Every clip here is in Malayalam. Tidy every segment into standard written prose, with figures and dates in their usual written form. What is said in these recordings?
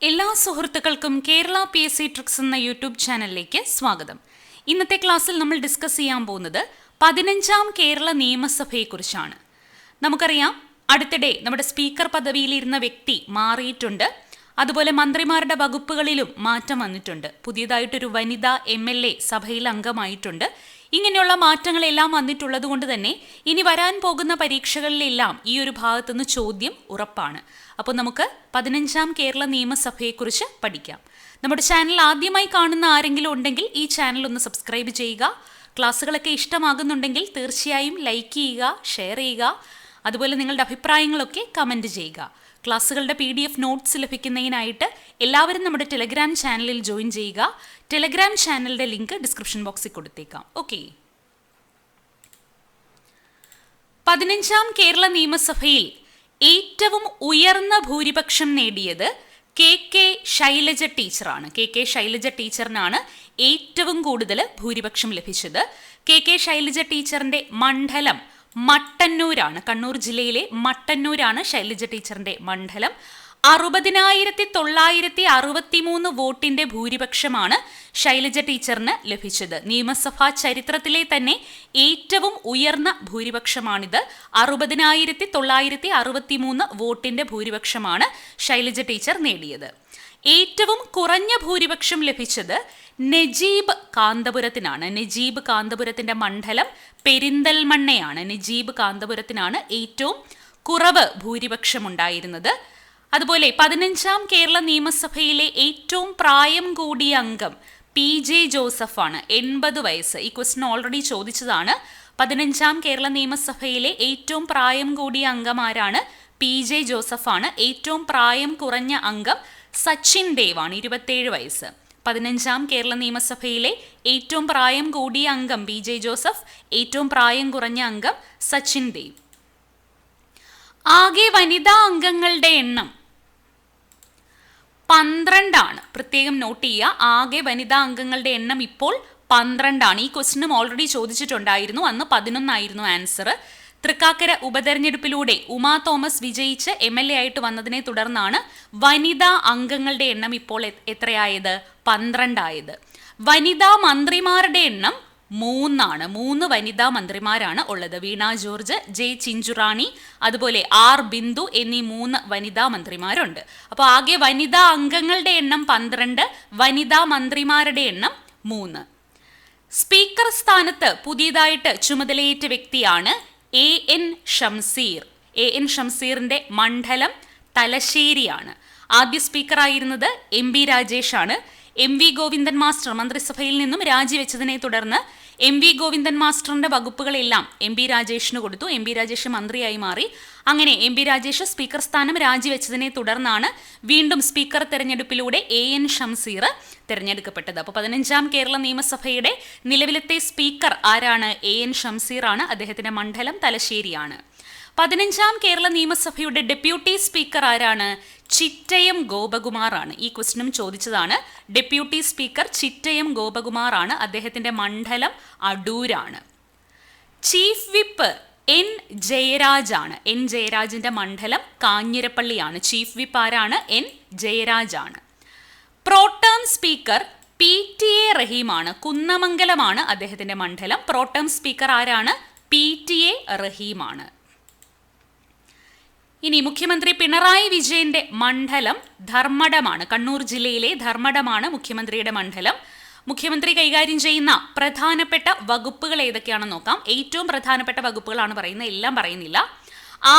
എല്ലാ സുഹൃത്തുക്കൾക്കും കേരള PSC ട്രിക്സ് എന്ന യൂട്യൂബ് ചാനലിലേക്ക് സ്വാഗതം. ഇന്നത്തെ ക്ലാസ്സിൽ നമ്മൾ ഡിസ്കസ് ചെയ്യാൻ പോകുന്നത് 15ാം കേരള നിയമസഭയെക്കുറിച്ചാണ്. നമുക്കറിയാം, അടുത്തിടെ നമ്മുടെ സ്പീക്കർ പദവിയിലിരുന്ന വ്യക്തി മാറിയിട്ടുണ്ട്. അതുപോലെ മന്ത്രിമാരുടെ വകുപ്പുകളിലും മാറ്റം വന്നിട്ടുണ്ട്. പുതിയതായിട്ടൊരു വനിതാ MLA സഭയിൽ അംഗമായിട്ടുണ്ട്. ഇങ്ങനെയുള്ള മാറ്റങ്ങളെല്ലാം വന്നിട്ടുള്ളത് കൊണ്ട് തന്നെ ഇനി വരാൻ പോകുന്ന പരീക്ഷകളിലെല്ലാം ഈ ഒരു ഭാഗത്തുനിന്ന് ചോദ്യം ഉറപ്പാണ്. അപ്പോൾ നമുക്ക് 15ാം കേരള നിയമസഭയെക്കുറിച്ച് പഠിക്കാം. നമ്മുടെ ചാനൽ ആദ്യമായി കാണുന്ന ആരെങ്കിലും ഉണ്ടെങ്കിൽ ഈ ചാനൽ ഒന്ന് സബ്സ്ക്രൈബ് ചെയ്യുക. ക്ലാസ്സുകളൊക്കെ ഇഷ്ടമാകുന്നുണ്ടെങ്കിൽ തീർച്ചയായും ലൈക്ക് ചെയ്യുക, ഷെയർ ചെയ്യുക. അതുപോലെ നിങ്ങളുടെ അഭിപ്രായങ്ങളൊക്കെ കമൻറ്റ് ചെയ്യുക. ക്ലാസ്സുകളുടെ PDF നോട്ട്സ് ലഭിക്കുന്നതിനായിട്ട് എല്ലാവരും നമ്മുടെ ടെലഗ്രാം ചാനലിൽ ജോയിൻ ചെയ്യുക. ടെലഗ്രാം ചാനലിൻ്റെ ലിങ്ക് ഡിസ്ക്രിപ്ഷൻ ബോക്സിൽ കൊടുത്തേക്കാം. ഓക്കെ, 15ാം കേരള നിയമസഭയിൽ ഏറ്റവും ഉയർന്ന ഭൂരിപക്ഷം നേടിയത് KK ശൈലജ ടീച്ചറാണ്. KK ശൈലജ ടീച്ചറിനാണ് ഏറ്റവും കൂടുതൽ ഭൂരിപക്ഷം ലഭിച്ചത്. KK ശൈലജ ടീച്ചറിൻ്റെ മണ്ഡലം മട്ടന്നൂരാണ്. കണ്ണൂർ ജില്ലയിലെ മട്ടന്നൂരാണ് ശൈലജ ടീച്ചറിൻ്റെ മണ്ഡലം. 60,963 വോട്ടിൻ്റെ ഭൂരിപക്ഷമാണ് ശൈലജ ടീച്ചറിന് ലഭിച്ചത്. നിയമസഭാ ചരിത്രത്തിലെ തന്നെ ഏറ്റവും ഉയർന്ന ഭൂരിപക്ഷമാണിത്. 60,963 വോട്ടിൻ്റെ ഭൂരിപക്ഷമാണ് ശൈലജ ടീച്ചർ നേടിയത്. ഏറ്റവും കുറഞ്ഞ ഭൂരിപക്ഷം ലഭിച്ചത് നജീബ് കാന്തപുരത്തിനാണ്. നജീബ് കാന്തപുരത്തിൻ്റെ മണ്ഡലം പെരിന്തൽമണ്ണയാണ്. നജീബ് കാന്തപുരത്തിനാണ് ഏറ്റവും കുറവ് ഭൂരിപക്ഷമുണ്ടായിരുന്നത്. അതുപോലെ 15ാം കേരള നിയമസഭയിലെ ഏറ്റവും പ്രായം കൂടിയ അംഗം PJ ജോസഫാണ്. 80 വയസ്സ്. ഈ ക്വസ്റ്റ്യൻ ഓൾറെഡി ചോദിച്ചതാണ്. 15ാം കേരള നിയമസഭയിലെ ഏറ്റവും പ്രായം കൂടിയ അംഗം ആരാണ്? PJ ജോസഫാണ്. ഏറ്റവും പ്രായം കുറഞ്ഞ അംഗം സച്ചിൻ ദേവാണ്. 27 വയസ്സ്. 15ാം കേരള നിയമസഭയിലെ ഏറ്റവും പ്രായം കൂടിയ അംഗം PJ ജോസഫ്, ഏറ്റവും പ്രായം കുറഞ്ഞ അംഗം സച്ചിൻ ദേവ്. ആകെ വനിതാ അംഗങ്ങളുടെ എണ്ണം 12 പ്രത്യേകം നോട്ട് ചെയ്യുക. ആകെ വനിതാ അംഗങ്ങളുടെ എണ്ണം ഇപ്പോൾ 12. ഈ ക്വസ്റ്റ്യനും ഓൾറെഡി ചോദിച്ചിട്ടുണ്ടായിരുന്നു. അന്ന് 11 ആൻസർ. തൃക്കാക്കര ഉപതെരഞ്ഞെടുപ്പിലൂടെ ഉമാ തോമസ് വിജയിച്ച് MLA ആയിട്ട് വന്നതിനെ തുടർന്നാണ് വനിതാ അംഗങ്ങളുടെ എണ്ണം ഇപ്പോൾ എത്രയായത്? 12 ആയത്. വനിതാ മന്ത്രിമാരുടെ എണ്ണം 3 3 വനിതാ മന്ത്രിമാരാണ് ഉള്ളത്. വീണ ജോർജ്, J ചിഞ്ചുറാണി, അതുപോലെ R ബിന്ദു എന്നീ 3 വനിതാ മന്ത്രിമാരുണ്ട്. അപ്പോൾ ആകെ വനിതാ അംഗങ്ങളുടെ എണ്ണം 12, വനിതാ മന്ത്രിമാരുടെ എണ്ണം 3. സ്പീക്കർ സ്ഥാനത്ത് പുതിയതായിട്ട് ചുമതലയേറ്റ വ്യക്തിയാണ് AN ഷംസീർ. AN ഷംസീറിന്റെ മണ്ഡലം തലശ്ശേരിയാണ്. ആദ്യ സ്പീക്കറായിരുന്നത് MB രാജേഷാണ്. MV ഗോവിന്ദൻ മാസ്റ്റർ മന്ത്രിസഭയിൽ നിന്നും രാജിവെച്ചതിനെ തുടർന്ന് MV ഗോവിന്ദൻ മാസ്റ്ററിന്റെ വകുപ്പുകളെല്ലാം MB രാജേഷിന് കൊടുത്തു. MB രാജേഷ് മന്ത്രിയായി മാറി. അങ്ങനെ MB രാജേഷ് സ്പീക്കർ സ്ഥാനം രാജിവെച്ചതിനെ തുടർന്നാണ് വീണ്ടും സ്പീക്കർ തെരഞ്ഞെടുപ്പിലൂടെ AN ഷംസീർ തിരഞ്ഞെടുക്കപ്പെട്ടത്. അപ്പോൾ 15ാം കേരള നിയമസഭയുടെ നിലവിലത്തെ സ്പീക്കർ ആരാണ്? AN ഷംസീർ ആണ്. അദ്ദേഹത്തിന്റെ മണ്ഡലം തലശ്ശേരിയാണ്. 15ാം കേരള നിയമസഭയുടെ ഡെപ്യൂട്ടി സ്പീക്കർ ആരാണ്? ചിറ്റയം ഗോപകുമാർ ആണ്. ഈ ക്വസ്റ്റ്യനും ചോദിച്ചതാണ്. ഡെപ്യൂട്ടി സ്പീക്കർ ചിറ്റയം ഗോപകുമാർ ആണ്. അദ്ദേഹത്തിന്റെ മണ്ഡലം അടൂരാണ്. ചീഫ് വിപ്പ് N ജയരാജ് ആണ്. N ജയരാജിന്റെ മണ്ഡലം കാഞ്ഞിരപ്പള്ളിയാണ്. ചീഫ് വിപ്പ് ആരാണ്? N ജയരാജ് ആണ്. Pro tem speaker PTA റഹീമാണ്. കുന്നമംഗലമാണ് അദ്ദേഹത്തിന്റെ മണ്ഡലം. പ്രോട്ടേം സ്പീക്കർ ആരാണ്? PTA റഹീമാണ്. ഇനി മുഖ്യമന്ത്രി പിണറായി വിജയന്റെ മണ്ഡലം ധർമ്മടമാണ്. കണ്ണൂർ ജില്ലയിലെ ധർമ്മടമാണ് മുഖ്യമന്ത്രിയുടെ മണ്ഡലം. മുഖ്യമന്ത്രി കൈകാര്യം ചെയ്യുന്ന പ്രധാനപ്പെട്ട വകുപ്പുകൾ ഏതൊക്കെയാണെന്ന് നോക്കാം. ഏറ്റവും പ്രധാനപ്പെട്ട വകുപ്പുകളാണ് പറയുന്നത്, എല്ലാം പറയുന്നില്ല.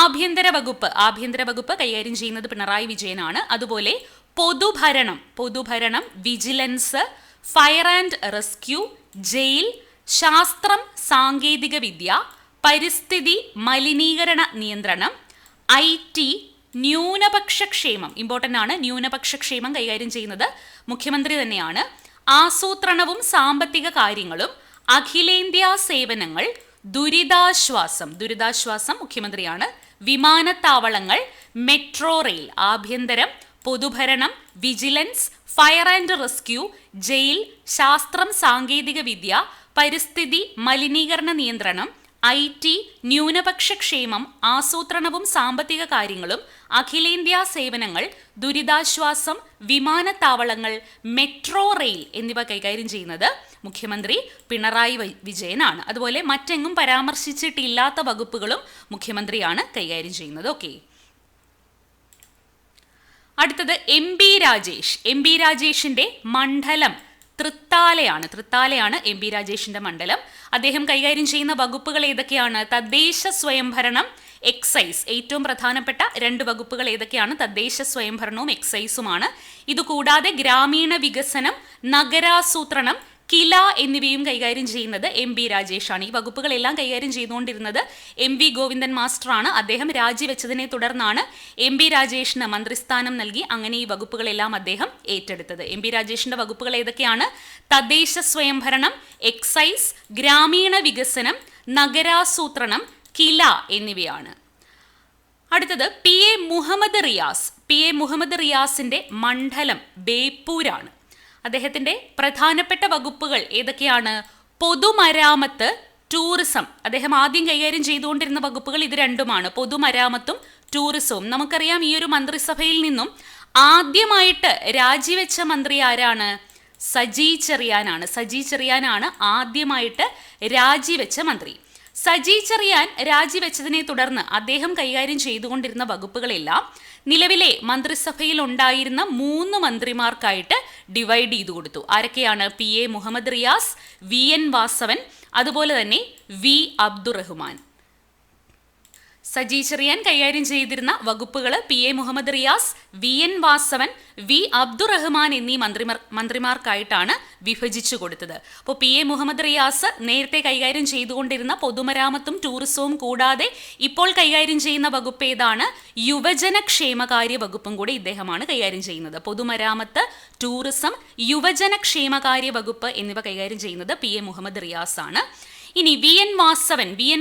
ആഭ്യന്തര വകുപ്പ് കൈകാര്യം ചെയ്യുന്നത് പിണറായി വിജയനാണ്. അതുപോലെ പൊതുഭരണം, vigilance, fire and rescue, jail, ശാസ്ത്രം സാങ്കേതിക വിദ്യ, പരിസ്ഥിതി മലിനീകരണ നിയന്ത്രണം, IT, ന്യൂനപക്ഷ ക്ഷേമം. ഇമ്പോർട്ടൻ്റ് ആണ്. ന്യൂനപക്ഷ ക്ഷേമം കൈകാര്യം ചെയ്യുന്നത് മുഖ്യമന്ത്രി തന്നെയാണ്. ആസൂത്രണവും സാമ്പത്തിക കാര്യങ്ങളും, അഖിലേന്ത്യാ സേവനങ്ങൾ, ദുരിതാശ്വാസം മുഖ്യമന്ത്രിയാണ്. വിമാനത്താവളങ്ങൾ, മെട്രോ റെയിൽ. ആഭ്യന്തരം, പൊതുഭരണം, vigilance, fire and rescue, jail, ശാസ്ത്രം സാങ്കേതിക വിദ്യ, പരിസ്ഥിതി മലിനീകരണ നിയന്ത്രണം, IT, ന്യൂനപക്ഷ ക്ഷേമം, ആസൂത്രണവും സാമ്പത്തിക കാര്യങ്ങളും, അഖിലേന്ത്യാ സേവനങ്ങൾ, ദുരിതാശ്വാസം, വിമാനത്താവളങ്ങൾ, മെട്രോ റെയിൽ എന്നിവ കൈകാര്യം ചെയ്യുന്നത് മുഖ്യമന്ത്രി പിണറായി വിജയനാണ്. അതുപോലെ മറ്റെങ്ങും പരാമർശിച്ചിട്ടില്ലാത്ത വകുപ്പുകളും മുഖ്യമന്ത്രിയാണ് കൈകാര്യം ചെയ്യുന്നത്. ഓക്കെ, അടുത്തത് MP രാജേഷ്. MP രാജേഷിന്റെ മണ്ഡലം തൃത്താലയാണ് MP രാജേഷിന്റെ മണ്ഡലം. അദ്ദേഹം കൈകാര്യം ചെയ്യുന്ന വകുപ്പുകൾ ഏതൊക്കെയാണ്? തദ്ദേശ സ്വയംഭരണം, എക്സൈസ്. ഏറ്റവും പ്രധാനപ്പെട്ട 2 വകുപ്പുകൾ ഏതൊക്കെയാണ്? തദ്ദേശ സ്വയംഭരണവും എക്സൈസുമാണ്. ഇതുകൂടാതെ ഗ്രാമീണ വികസനം, നഗരാസൂത്രണം, കില എന്നിവയും കൈകാര്യം ചെയ്യുന്നത് MP രാജേഷാണ്. ഈ വകുപ്പുകളെല്ലാം കൈകാര്യം ചെയ്തുകൊണ്ടിരുന്നത് MV ഗോവിന്ദൻ മാസ്റ്ററാണ്. അദ്ദേഹം രാജിവെച്ചതിനെ തുടർന്നാണ് MP രാജേഷിന് മന്ത്രിസ്ഥാനം നൽകി അങ്ങനെ ഈ വകുപ്പുകളെല്ലാം അദ്ദേഹം ഏറ്റെടുത്തത്. MP രാജേഷിന്റെ വകുപ്പുകൾ ഏതൊക്കെയാണ്? തദ്ദേശ സ്വയംഭരണം, എക്സൈസ്, ഗ്രാമീണ വികസനം, നഗരാസൂത്രണം, കില എന്നിവയാണ്. അടുത്തത് PA മുഹമ്മദ് റിയാസ്. PA മുഹമ്മദ് റിയാസിന്റെ മണ്ഡലം ബേപ്പൂരാണ്. അദ്ദേഹത്തിന്റെ പ്രധാനപ്പെട്ട വകുപ്പുകൾ ഏതൊക്കെയാണ്? പൊതുമരാമത്ത്, ടൂറിസം. അദ്ദേഹം ആദ്യം കൈകാര്യം ചെയ്തുകൊണ്ടിരുന്ന വകുപ്പുകൾ ഇത് രണ്ടുമാണ്, പൊതുമരാമത്തും ടൂറിസവും. നമുക്കറിയാം ഈ ഒരു മന്ത്രിസഭയിൽ നിന്നും ആദ്യമായിട്ട് രാജിവെച്ച മന്ത്രി ആരാണ്? സജി ചെറിയാനാണ് ആദ്യമായിട്ട് രാജിവെച്ച മന്ത്രി. സജി ചെറിയാൻ രാജിവെച്ചതിനെ തുടർന്ന് അദ്ദേഹം കൈകാര്യം ചെയ്തുകൊണ്ടിരുന്ന വകുപ്പുകളെല്ലാം നിലവിലെ മന്ത്രിസഭയിൽ ഉണ്ടായിരുന്ന 3 മന്ത്രിമാർക്കായിട്ട് ഡിവൈഡ് ചെയ്തു കൊടുത്തു. ആരൊക്കെയാണ്? PA മുഹമ്മദ് റിയാസ്, VN വാസവൻ, അതുപോലെ തന്നെ V അബ്ദുറഹ്മാൻ. സജി ചെറിയാൻ കൈകാര്യം ചെയ്തിരുന്ന വകുപ്പുകൾ PA Muhammad Riyas, VN Vasavan, V Abdurahman എന്നീ മന്ത്രിമാർക്കായിട്ടാണ് വിഭജിച്ചു കൊടുത്തത്. അപ്പോൾ PA മുഹമ്മദ് റിയാസ് നേരത്തെ കൈകാര്യം ചെയ്തുകൊണ്ടിരുന്ന പൊതുമരാമത്തും ടൂറിസവും കൂടാതെ ഇപ്പോൾ കൈകാര്യം ചെയ്യുന്ന വകുപ്പ് ഏതാണ്? യുവജനക്ഷേമകാര്യ വകുപ്പും കൂടി ഇദ്ദേഹമാണ് കൈകാര്യം ചെയ്യുന്നത്. പൊതുമരാമത്ത്, ടൂറിസം, യുവജനക്ഷേമകാര്യ വകുപ്പ് എന്നിവ കൈകാര്യം ചെയ്യുന്നത് PA മുഹമ്മദ് റിയാസ് ആണ്. ഇനി VN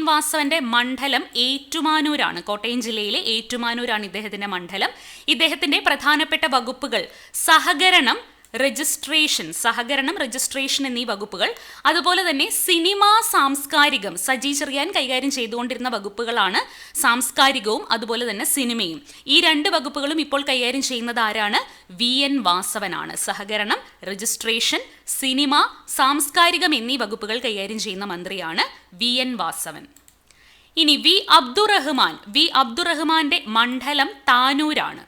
വാസവന്റെ മണ്ഡലം ഏറ്റുമാനൂരാണ്. കോട്ടയം ജില്ലയിലെ ഏറ്റുമാനൂരാണ് ഇദ്ദേഹത്തിന്റെ മണ്ഡലം. ഇദ്ദേഹത്തിന്റെ പ്രധാനപ്പെട്ട വകുപ്പുകൾ സഹകരണം, രജിസ്ട്രേഷൻ എന്നീ വകുപ്പുകൾ. അതുപോലെ തന്നെ സിനിമ, സാംസ്കാരികം. സജി ചെറിയാൻ കൈകാര്യം ചെയ്തുകൊണ്ടിരുന്ന വകുപ്പുകളാണ് സാംസ്കാരികവും അതുപോലെ തന്നെ സിനിമയും. ഈ 2 വകുപ്പുകളും ഇപ്പോൾ കൈകാര്യം ചെയ്യുന്നത് ആരാണ്? VN വാസവനാണ്. സഹകരണം, രജിസ്ട്രേഷൻ, സിനിമ, സാംസ്കാരികം എന്നീ വകുപ്പുകൾ കൈകാര്യം ചെയ്യുന്ന മന്ത്രിയാണ് VN വാസവൻ. ഇനി V അബ്ദുറഹ്മാന്റെ മണ്ഡലം താനൂരാണ്.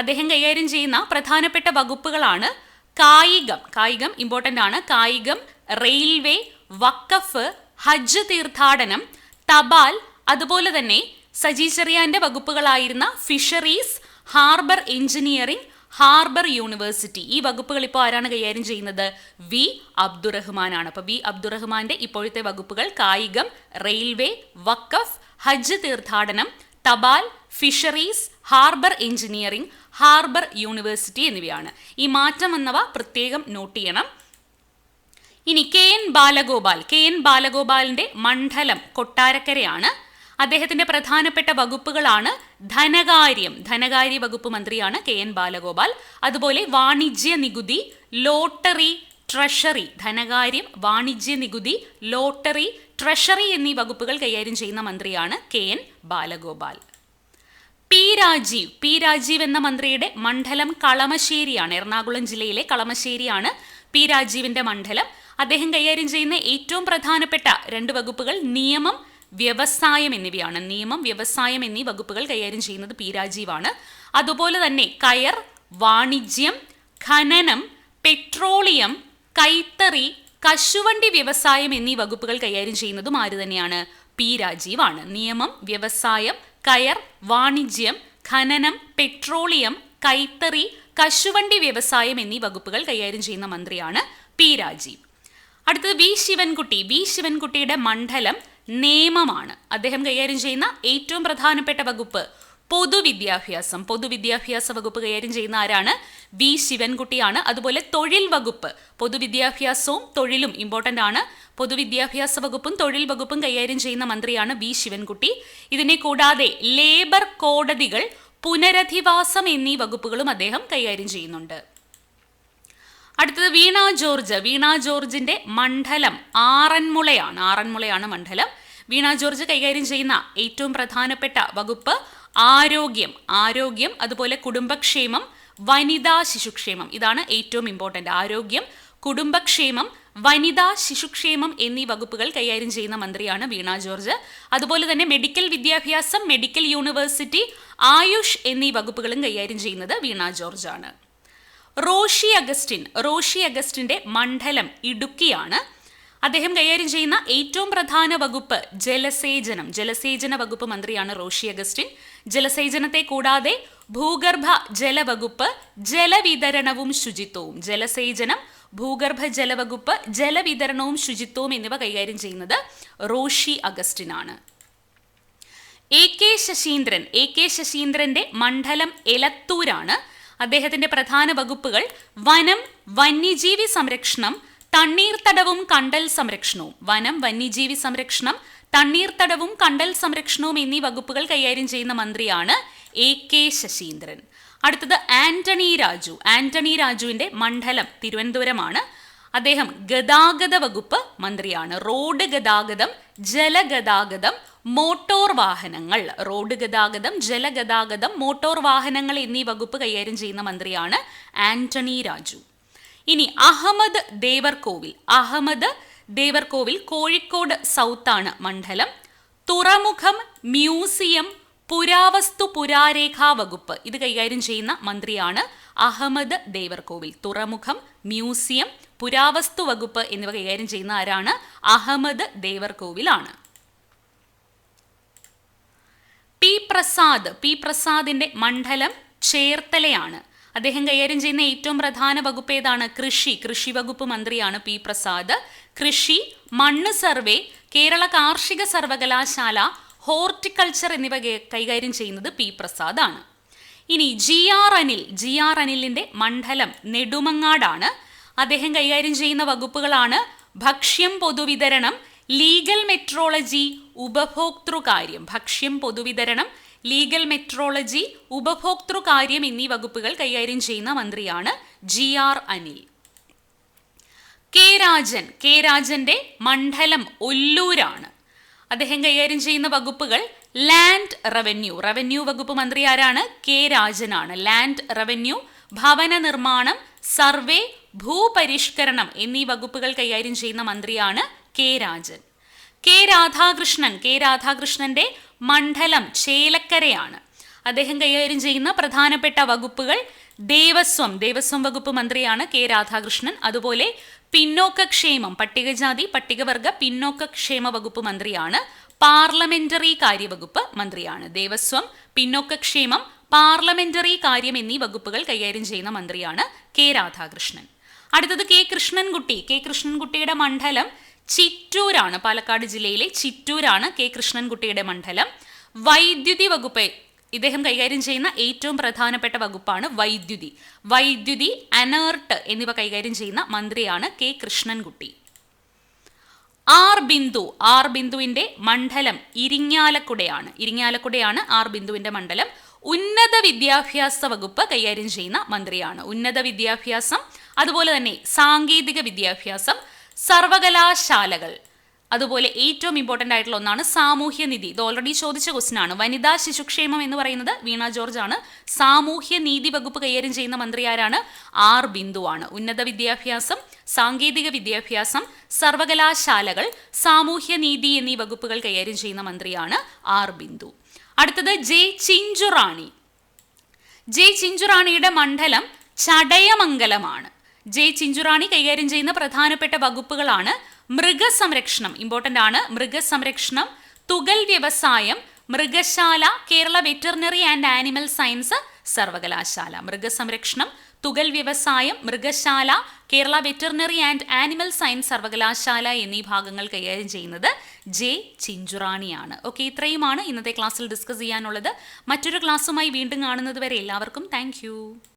അദ്ദേഹം കൈകാര്യം ചെയ്യുന്ന പ്രധാനപ്പെട്ട വകുപ്പുകളാണ് കായികം ഇമ്പോർട്ടൻ്റ് ആണ്. കായികം, റെയിൽവേ, വഖഫ്, ഹജ്ജ് തീർത്ഥാടനം, തപാൽ, അതുപോലെ തന്നെ സജി ചെറിയാന്റെ വകുപ്പുകളായിരുന്ന fisheries, harbour engineering, harbour university. ഈ വകുപ്പുകൾ ഇപ്പോൾ ആരാണ് കൈകാര്യം ചെയ്യുന്നത്? V അബ്ദുറഹ്മാനാണ്. അപ്പോൾ V അബ്ദുറഹ്മാന്റെ ഇപ്പോഴത്തെ വകുപ്പുകൾ കായികം, റെയിൽവേ, വഖഫ്, ഹജ്ജ് തീർത്ഥാടനം, തപാൽ, fisheries, harbour engineering, harbour university എന്നിവയാണ്. ഈ മാറ്റം വന്നവ പ്രത്യേകം നോട്ട് ചെയ്യണം. ഇനി KN ബാലഗോപാലിന്റെ മണ്ഡലം കൊട്ടാരക്കരയാണ്. അദ്ദേഹത്തിന്റെ പ്രധാനപ്പെട്ട വകുപ്പുകളാണ് ധനകാര്യ വകുപ്പ് മന്ത്രിയാണ് KN ബാലഗോപാൽ. അതുപോലെ വാണിജ്യ നികുതി, ലോട്ടറി, ട്രഷറി. ധനകാര്യം, വാണിജ്യ നികുതി, ലോട്ടറി, ട്രഷറി എന്നീ വകുപ്പുകൾ കൈകാര്യം ചെയ്യുന്ന മന്ത്രിയാണ് KN ബാലഗോപാൽ. പി രാജീവ് എന്ന മന്ത്രിയുടെ മണ്ഡലം കളമശ്ശേരിയാണ്. എറണാകുളം ജില്ലയിലെ കളമശ്ശേരിയാണ് P രാജീവിന്റെ മണ്ഡലം. അദ്ദേഹം കൈകാര്യം ചെയ്യുന്ന ഏറ്റവും പ്രധാനപ്പെട്ട 2 വകുപ്പുകൾ നിയമം, വ്യവസായം എന്നിവയാണ്. നിയമം, വ്യവസായം എന്നീ വകുപ്പുകൾ കൈകാര്യം ചെയ്യുന്നത് P രാജീവാണ്. അതുപോലെ തന്നെ കയർ, വാണിജ്യം, ഖനനം, പെട്രോളിയം, കൈത്തറി, കശുവണ്ടി വ്യവസായം എന്നീ വകുപ്പുകൾ കൈകാര്യം ചെയ്യുന്നതും ആര് തന്നെയാണ്? P രാജീവാണ്. നിയമം, വ്യവസായം, കയർ, വാണിജ്യം, ഖനനം, പെട്രോളിയം, കൈത്തറി, കശുവണ്ടി വ്യവസായം എന്നീ വകുപ്പുകൾ കൈകാര്യം ചെയ്യുന്ന മന്ത്രിയാണ് P രാജീവ്. അടുത്തത് V ശിവൻകുട്ടിയുടെ മണ്ഡലം നിയമമാണ്. അദ്ദേഹം കൈകാര്യം ചെയ്യുന്ന ഏറ്റവും പ്രധാനപ്പെട്ട വകുപ്പ് പൊതുവിദ്യാഭ്യാസ വകുപ്പ് കൈകാര്യം ചെയ്യുന്ന ആരാണ്? V ശിവൻകുട്ടിയാണ്. അതുപോലെ തൊഴിൽ വകുപ്പ്, പൊതുവിദ്യാഭ്യാസവും തൊഴിലും ഇമ്പോർട്ടൻ്റ് ആണ്. പൊതുവിദ്യാഭ്യാസ വകുപ്പും തൊഴിൽ വകുപ്പും കൈകാര്യം ചെയ്യുന്ന മന്ത്രിയാണ് V ശിവൻകുട്ടി. ഇതിനെ കൂടാതെ ലേബർ കോടതികൾ, പുനരധിവാസം എന്നീ വകുപ്പുകളും അദ്ദേഹം കൈകാര്യം ചെയ്യുന്നുണ്ട്. അടുത്തത് വീണ ജോർജിന്റെ മണ്ഡലം ആറന്മുളയാണ് മണ്ഡലം. വീണ ജോർജ് കൈകാര്യം ചെയ്യുന്ന ഏറ്റവും പ്രധാനപ്പെട്ട വകുപ്പ് ആരോഗ്യം, അതുപോലെ കുടുംബക്ഷേമം, വനിതാ ശിശുക്ഷേമം. ഇതാണ് ഏറ്റവും ഇമ്പോർട്ടൻ്റ്. ആരോഗ്യം, കുടുംബക്ഷേമം, വനിതാ ശിശുക്ഷേമം എന്നീ വകുപ്പുകൾ കൈകാര്യം ചെയ്യുന്ന മന്ത്രിയാണ് വീണ ജോർജ്. അതുപോലെ തന്നെ മെഡിക്കൽ വിദ്യാഭ്യാസം, മെഡിക്കൽ യൂണിവേഴ്സിറ്റി, ആയുഷ് എന്നീ വകുപ്പുകളും കൈകാര്യം ചെയ്യുന്നത് വീണ ജോർജ് ആണ്. റോഷി അഗസ്റ്റിന്റെ മണ്ഡലം ഇടുക്കിയാണ്. അദ്ദേഹം കൈകാര്യം ചെയ്യുന്ന ഏറ്റവും പ്രധാന വകുപ്പ് ജലസേചന വകുപ്പ് മന്ത്രിയാണ് റോഷി അഗസ്റ്റിൻ. ജലസേചനത്തെ കൂടാതെ ഭൂഗർഭ ജലവകുപ്പ്, ജലവിതരണവും ശുചിത്വവും, ജലസേചനം, ഭൂഗർഭ ജലവകുപ്പ്, ജലവിതരണവും ശുചിത്വവും എന്നിവ കൈകാര്യം ചെയ്യുന്നത് റോഷി അഗസ്റ്റിനാണ്. എ കെ ശശീന്ദ്രന്റെ മണ്ഡലം എലത്തൂരാണ്. അദ്ദേഹത്തിന്റെ പ്രധാന വകുപ്പുകൾ വനം, വന്യജീവി സംരക്ഷണം, തണ്ണീർത്തടവും കണ്ടൽ സംരക്ഷണവും, തണ്ണീർത്തടവും കണ്ടൽ സംരക്ഷണവും എന്നീ വകുപ്പുകൾ കൈകാര്യം ചെയ്യുന്ന മന്ത്രിയാണ് എ കെ ശശീന്ദ്രൻ. അടുത്തത് ആന്റണി രാജുവിന്റെ മണ്ഡലം തിരുവനന്തപുരമാണ്. അദ്ദേഹം ഗതാഗത വകുപ്പ് മന്ത്രിയാണ്. റോഡ് ഗതാഗതം, ജലഗതാഗതം, മോട്ടോർ വാഹനങ്ങൾ എന്നീ വകുപ്പ് കൈകാര്യം ചെയ്യുന്ന മന്ത്രിയാണ് ആന്റണി രാജു. ഇനി അഹമ്മദ് ദേവർകോവിൽ കോഴിക്കോട് സൗത്ത് ആണ് മണ്ഡലം. തുറമുഖം, മ്യൂസിയം, പുരാവസ്തു പുരാരേഖാ വകുപ്പ് ഇത് കൈകാര്യം ചെയ്യുന്ന മന്ത്രിയാണ് അഹമ്മദ് ദേവർകോവിൽ. തുറമുഖം, മ്യൂസിയം, പുരാവസ്തു വകുപ്പ് എന്നിവ കൈകാര്യം ചെയ്യുന്ന ആരാണ്? അഹമ്മദ് ദേവർകോവിലാണ്. പി പ്രസാദിന്റെ മണ്ഡലം ചേർത്തലയാണ്. അദ്ദേഹം കൈകാര്യം ചെയ്യുന്ന ഏറ്റവും പ്രധാന വകുപ്പ് ഏതാണ്? കൃഷി വകുപ്പ് മന്ത്രിയാണ് പി പ്രസാദ്. കൃഷി, മണ്ണ് സർവേ, കേരള കാർഷിക സർവകലാശാല, ഹോർട്ടിക്കൾച്ചർ എന്നിവ കൈകാര്യം ചെയ്യുന്നത് പി പ്രസാദ് ആണ്. ഇനി ജി ആർ അനിലിന്റെ മണ്ഡലം നെടുമങ്ങാടാണ്. അദ്ദേഹം കൈകാര്യം ചെയ്യുന്ന വകുപ്പുകളാണ് ഭക്ഷ്യം, പൊതുവിതരണം, ലീഗൽ മെട്രോളജി, ഉപഭോക്തൃകാര്യം എന്നീ വകുപ്പുകൾ കൈകാര്യം ചെയ്യുന്ന മന്ത്രിയാണ് ജി ആർ അനിൽ. കെ രാജന്റെ മണ്ഡലം ഒല്ലൂരാണ്. അദ്ദേഹം കൈകാര്യം ചെയ്യുന്ന വകുപ്പുകൾ ലാൻഡ് റവന്യൂ വകുപ്പ് മന്ത്രി ആരാണ്? കെ രാജനാണ്. ലാൻഡ് റവന്യൂ, ഭവന നിർമ്മാണം, സർവേ, ഭൂപരിഷ്കരണം എന്നീ വകുപ്പുകൾ കൈകാര്യം ചെയ്യുന്ന മന്ത്രിയാണ് കെ രാജൻ. കെ രാധാകൃഷ്ണന്റെ മണ്ഡലം ചേലക്കരയാണ്. അദ്ദേഹം കൈകാര്യം ചെയ്യുന്ന പ്രധാനപ്പെട്ട വകുപ്പുകൾ ദേവസ്വം വകുപ്പ് മന്ത്രിയാണ് കെ രാധാകൃഷ്ണൻ. അതുപോലെ പിന്നോക്കക്ഷേമം, പട്ടികജാതി പട്ടികവർഗ പിന്നോക്കക്ഷേമ വകുപ്പ് മന്ത്രിയാണ്. പാർലമെന്ററി കാര്യവകുപ്പ് മന്ത്രിയാണ്. ദേവസ്വം, പിന്നോക്കക്ഷേമം, പാർലമെന്ററി കാര്യം എന്നീ വകുപ്പുകൾ കൈകാര്യം ചെയ്യുന്ന മന്ത്രിയാണ് കെ രാധാകൃഷ്ണൻ. അടുത്തത് കെ കൃഷ്ണൻകുട്ടിയുടെ മണ്ഡലം ചിറ്റൂരാണ്. പാലക്കാട് ജില്ലയിലെ ചിറ്റൂരാണ് കെ കൃഷ്ണൻകുട്ടിയുടെ മണ്ഡലം. വൈദ്യുതി വകുപ്പ് ഇദ്ദേഹം കൈകാര്യം ചെയ്യുന്ന ഏറ്റവും പ്രധാനപ്പെട്ട വകുപ്പാണ് വൈദ്യുതി, അനർട്ട് എന്നിവ കൈകാര്യം ചെയ്യുന്ന മന്ത്രിയാണ് കെ കൃഷ്ണൻകുട്ടി. ആർ ബിന്ദുവിന്റെ മണ്ഡലം ഇരിങ്ങാലക്കുടയാണ് ആർ ബിന്ദുവിന്റെ മണ്ഡലം. ഉന്നത വിദ്യാഭ്യാസ വകുപ്പ് കൈകാര്യം ചെയ്യുന്ന മന്ത്രിയാണ്. ഉന്നത വിദ്യാഭ്യാസം, അതുപോലെ തന്നെ സാങ്കേതിക വിദ്യാഭ്യാസം, സർവകലാശാലകൾ, അതുപോലെ ഏറ്റവും ഇമ്പോർട്ടൻ്റ് ആയിട്ടുള്ള ഒന്നാണ് സാമൂഹ്യനിധി. ഇത് ഓൾറെഡി ചോദിച്ച ക്വസ്റ്റ്യൻ ആണ്. വനിതാ ശിശുക്ഷേമം എന്ന് പറയുന്നത് വീണ ജോർജ് ആണ്. സാമൂഹ്യനീതി വകുപ്പ് കൈകാര്യം ചെയ്യുന്ന മന്ത്രി ആരാണ്? ആർ ബിന്ദു ആണ്. ഉന്നത വിദ്യാഭ്യാസം, സാങ്കേതിക വിദ്യാഭ്യാസം, സർവകലാശാലകൾ, സാമൂഹ്യനീതി എന്നീ വകുപ്പുകൾ കൈകാര്യം ചെയ്യുന്ന മന്ത്രിയാണ് ആർ ബിന്ദു. അടുത്തത് ജെ ചിഞ്ചുറാണിയുടെ മണ്ഡലം ചടയമംഗലമാണ്. ജെ ചിഞ്ചുറാണി കൈകാര്യം ചെയ്യുന്ന പ്രധാനപ്പെട്ട വകുപ്പുകളാണ് മൃഗസംരക്ഷണം, ഇമ്പോർട്ടൻ്റ് ആണ്. മൃഗസംരക്ഷണം, തുകൽ വ്യവസായം, മൃഗശാല, Kerala veterinary and animal science സർവകലാശാല. മൃഗസംരക്ഷണം, തുകൽ വ്യവസായം, മൃഗശാല, Kerala veterinary and animal science സർവകലാശാല എന്നീ ഭാഗങ്ങൾ കൈകാര്യം ചെയ്യുന്നത് ജെ ചിഞ്ചുറാണിയാണ്. ഓക്കെ, ഇത്രയുമാണ് ഇന്നത്തെ ക്ലാസ്സിൽ ഡിസ്കസ് ചെയ്യാനുള്ളത്. മറ്റൊരു ക്ലാസ്സുമായി വീണ്ടും കാണുന്നത് വരെ എല്ലാവർക്കും താങ്ക്